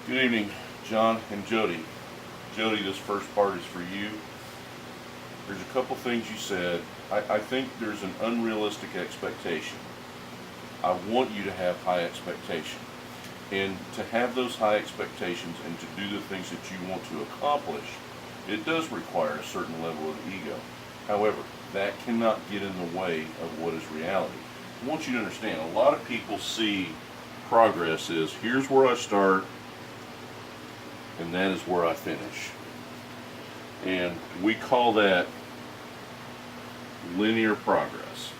Good evening, John and Jody. Jody, this first part is for you. There's a couple things you said. I think there's an unrealistic expectation. I want you to have high expectation. And to have those high expectations and to do the things that you want to accomplish, it does require a certain level of ego. However, that cannot get in the way of what is reality. I want you to understand, a lot of people see progress as, here's where I start, and that is where I finish. And we call that linear progress.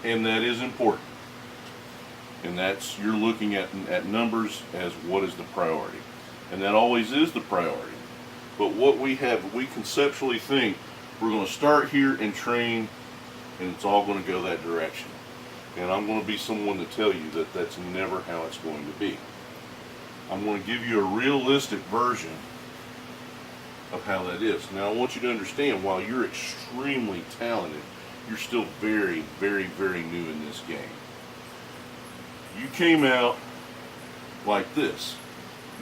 And that is important. And that's, you're looking at numbers as what is the priority. And that always is the priority. But what we have, we conceptually think we're going to start here and train, and it's all going to go that direction. And I'm going to be someone to tell you that that's never how it's going to be. I'm going to give you a realistic version of how that is. Now I want you to understand, while you're extremely talented, you're still very, very, very new in this game. You came out like this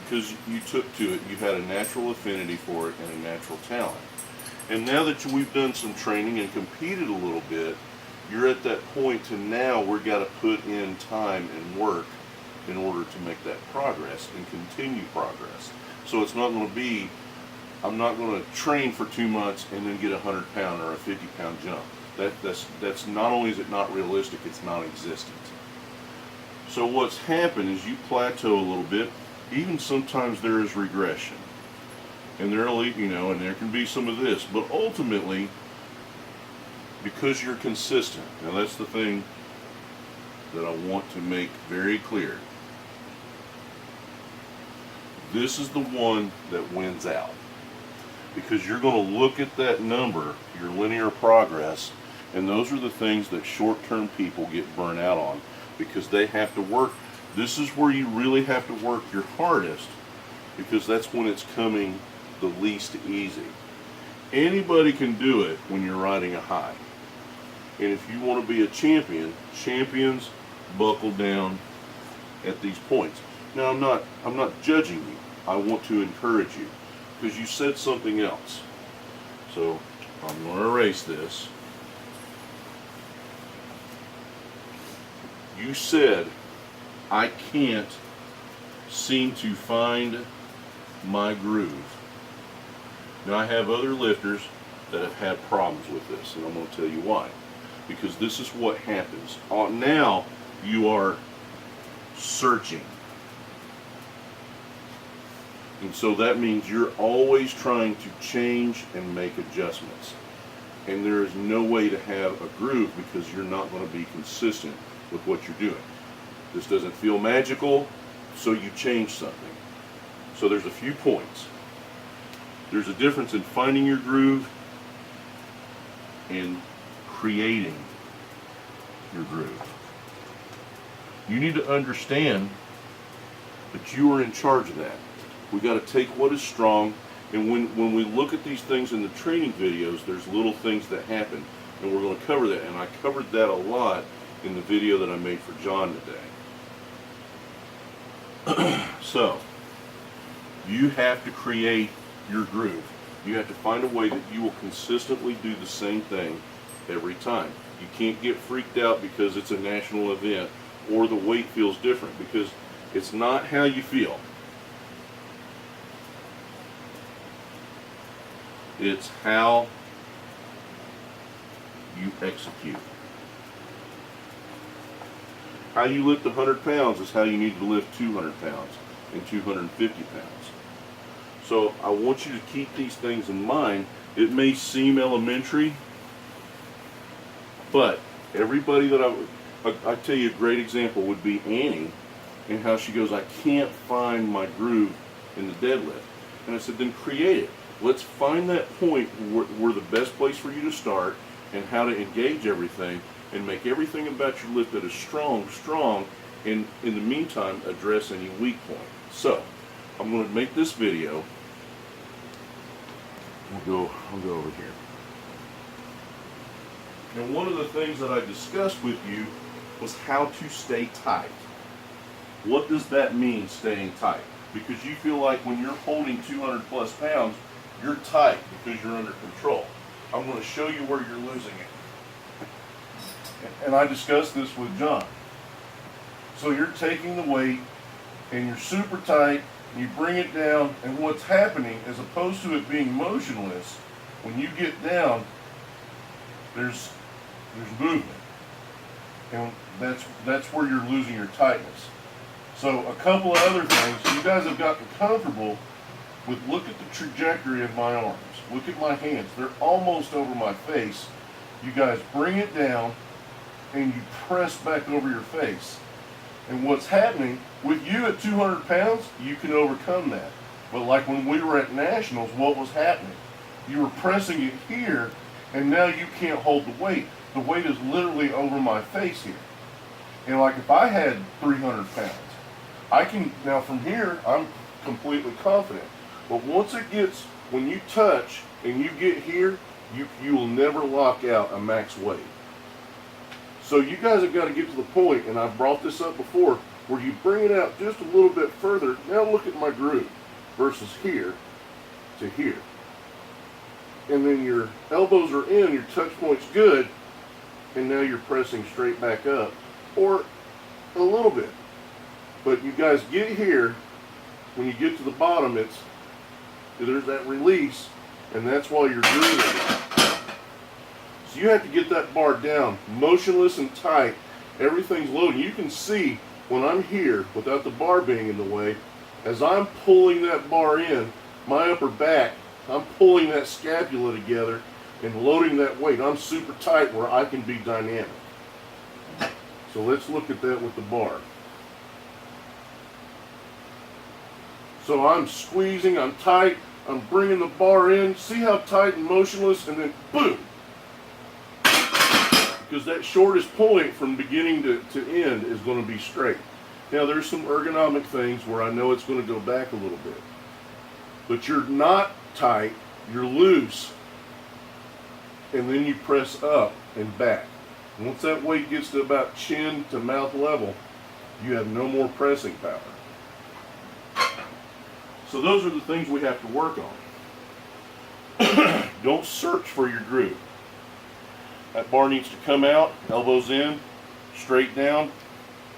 because you took to it, you had a natural affinity for it and a natural talent. And now that we've done some training and competed a little bit, you're at that point to now we've got to put in time and work in order to make that progress and continue progress. So it's not going to be, I'm not going to train for 2 months and then get a 100-pound or a 50-pound jump. That's not only is it not realistic, it's non-existent. So what's happened is you plateau a little bit. Even sometimes there is regression, and and there can be some of this, but ultimately, because you're consistent. Now that's the thing that I want to make very clear. This is the one that wins out, because you're going to look at that number, your linear progress, and those are the things that short-term people get burnt out on, because they have to work. This is where you really have to work your hardest, because that's when it's coming the least easy. Anybody can do it when you're riding a high. And if you want to be a champion, champions buckle down at these points. Now I'm not judging you. I want to encourage you, because you said something else. So I'm going to erase this. You said, I can't seem to find my groove. Now I have other lifters that have had problems with this, and I'm going to tell you why. Because this is what happens. Now you are searching. And so that means you're always trying to change and make adjustments. And there is no way to have a groove, because you're not going to be consistent with what you're doing. This doesn't feel magical, so you change something. So there's a few points. There's a difference in finding your groove and creating your groove. You need to understand that you are in charge of that. We got to take what is strong, and when we look at these things in the training videos, there's little things that happen, and we're going to cover that, and I covered that a lot in the video that I made for John today. So, you have to create your groove. You have to find a way that you will consistently do the same thing every time. You can't get freaked out because it's a national event or the weight feels different, because it's not how you feel. It's how you execute. How you lift 100 pounds is how you need to lift 200 pounds and 250 pounds. So I want you to keep these things in mind. It may seem elementary, but everybody that I tell you, a great example would be Annie, and how she goes, I can't find my groove in the deadlift. And I said, then create it. Let's find that point where the best place for you to start, and how to engage everything and make everything about your lift that is strong, and in the meantime address any weak point. So I'm going to make this video. I'll go over here. And one of the things that I discussed with you was how to stay tight. What does that mean, staying tight? Because you feel like when you're holding 200 plus pounds, you're tight because you're under control. I'm going to show you where you're losing it. And I discussed this with John. So you're taking the weight and you're super tight, you bring it down, and what's happening, as opposed to it being motionless, when you get down, there's movement. And that's where you're losing your tightness. So a couple of other things, you guys have gotten comfortable with, look at the trajectory of my arms. Look at my hands. They're almost over my face. You guys bring it down and you press back over your face. And what's happening, with you at 200 pounds, you can overcome that. But like when we were at Nationals, what was happening? You were pressing it here, and now you can't hold the weight. The weight is literally over my face here. And like if I had 300 pounds, I can, now from here, I'm completely confident. But once it gets, when you touch and you get here, you will never lock out a max weight. So you guys have got to get to the point, and I've brought this up before, where you bring it out just a little bit further. Now look at my groove versus here to here. And then your elbows are in, your touch point's good, and now you're pressing straight back up, or a little bit. But you guys get here, when you get to the bottom, there's that release, and that's why you're doing it. So you have to get that bar down, motionless and tight. Everything's loading. You can see when I'm here, without the bar being in the way, as I'm pulling that bar in, my upper back, I'm pulling that scapula together and loading that weight. I'm super tight where I can be dynamic. So let's look at that with the bar. So I'm squeezing, I'm tight, I'm bringing the bar in. See how tight and motionless, and then boom. Because that shortest point from beginning to end is going to be straight. Now there's some ergonomic things where I know it's going to go back a little bit. But you're not tight, you're loose. And then you press up and back. Once that weight gets to about chin to mouth level, you have no more pressing power. So those are the things we have to work on. Don't search for your groove. That bar needs to come out, elbows in, straight down,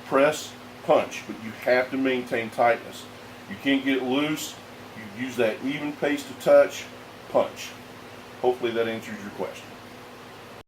press, punch. But you have to maintain tightness. You can't get loose. You use that even pace to touch, punch. Hopefully that answers your question.